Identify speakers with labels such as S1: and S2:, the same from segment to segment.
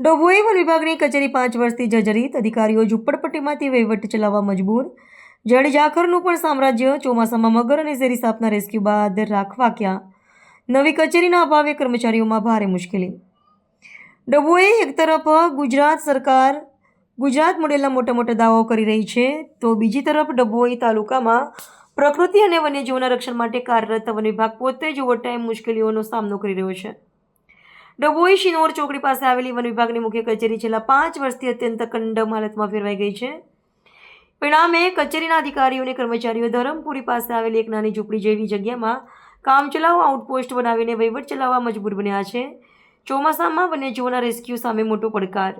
S1: Dabhoi one વિભાગની કચેરી 5 વર્ષથી જર્જરિત, અધિકારીઓ ઝૂંપડપટ્ટીમાંથી વહીવટ ચલાવવા મજબૂર. જળ ઝાખરનું પણ સામ્રાજ્ય. ચોમાસામાં મગર અને ઝેરી સાપના રેસ્ક્યુ બાદ રાખવા ક્યાં? નવી કચેરીના અભાવે કર્મચારીઓમાં ભારે મુશ્કેલી. ડભોઈ એક તરફ ગુજરાત સરકાર ગુજરાત મોડેલના મોટા મોટા દાવાઓ કરી રહી છે, તો બીજી તરફ ડભોઈ તાલુકામાં પ્રકૃતિ અને વન્યજીવોના રક્ષણ માટે કાર્યરત વન વિભાગ પોતે જ ઓવરટાઈમ મુશ્કેલીઓનો સામનો કરી રહ્યો છે. ડભોઈ શિનોર ચોકડી પાસે આવેલી વન વિભાગની મુખ્ય કચેરી છેલ્લા 5 વર્ષથી અત્યંત કંડમ હાલતમાં ફેરવાઈ ગઈ છે. પરિણામે કચેરીના અધિકારીઓ અને કર્મચારીઓ ધરમપુરી પાસે આવેલી એક નાની ઝૂંપડી જેવી જગ્યામાં કામચલાઉ આઉટપોસ્ટ બનાવીને વહીવટ ચલાવવા મજબૂર બન્યા છે. ચોમાસામાં વન્યજીવોના રેસ્ક્યુ સામે મોટો પડકાર.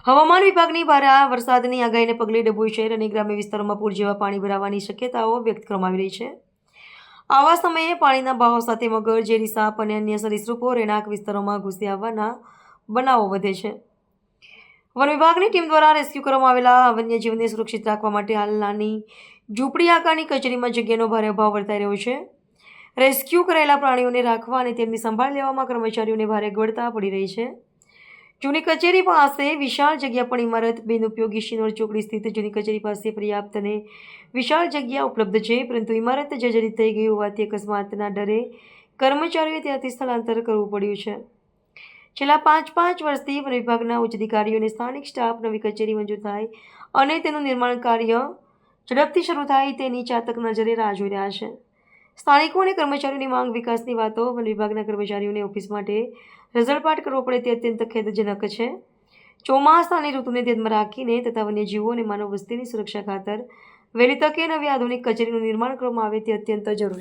S1: હવામાન વિભાગની ભારે વરસાદની આગાહીને પગલે ડભોઈ શહેર અને ગ્રામ્ય વિસ્તારોમાં પૂર જેવા પાણી ભરાવાની શક્યતાઓ વ્યક્ત કરવામાં આવી રહી છે. આવા સમયે પાણીના બહાવ સાથે મગર, ઝેરી સાપ અને અન્ય સરીસૃપો રહેણાંક વિસ્તારોમાં ઘૂસી આવવાના બનાવો વધે છે. વન વિભાગની ટીમ દ્વારા રેસ્ક્યુ કરવામાં આવેલા વન્યજીવને સુરક્ષિત રાખવા માટે હાલ નાની ઝૂંપડી આકારની કચેરીમાં જગ્યાનો ભારે અભાવ વર્તાઈ રહ્યો છે. રેસ્ક્યુ કરાયેલા પ્રાણીઓને રાખવા અને તેમની સંભાળ લેવામાં કર્મચારીઓને ભારે અગવડતા પડી રહી છે. જૂની કચેરી પાસે વિશાળ જગ્યા પણ ઇમારત બિનઉપયોગી શિનોર ચોકડી સ્થિત જૂની કચેરી પાસે પર્યાપ્ત અને વિશાળ જગ્યા ઉપલબ્ધ છે, પરંતુ ઇમારત જર્જરિત થઈ ગઈ હોવાથી અકસ્માતના ડરે કર્મચારીઓએ ત્યાંથી સ્થળાંતર કરવું પડ્યું છે. છેલ્લા 5 વર્ષથી વન વિભાગના ઉચ્ચ અધિકારીઓ અને સ્થાનિક સ્ટાફ નવી કચેરી મંજૂર થાય અને તેનું નિર્માણ કાર્ય ઝડપથી શરૂ થાય તેની ચાતક નજરે રાહ જોઈ રહ્યા છે. સ્થાનિકો અને કર્મચારીઓની માંગ, વિકાસની વાતો, વન વિભાગના કર્મચારીઓને ઓફિસ માટે રઝળપાટ કરવો પડે તે અત્યંત ખેદજનક છે. ચોમાસાની ઋતુને ધ્યાનમાં રાખીને તથા વન્યજીવો અને માનવ વસ્તીની સુરક્ષા ખાતર વહેલી તકે નવી આધુનિક કચેરીનું નિર્માણ કરવામાં આવે તે અત્યંત જરૂરી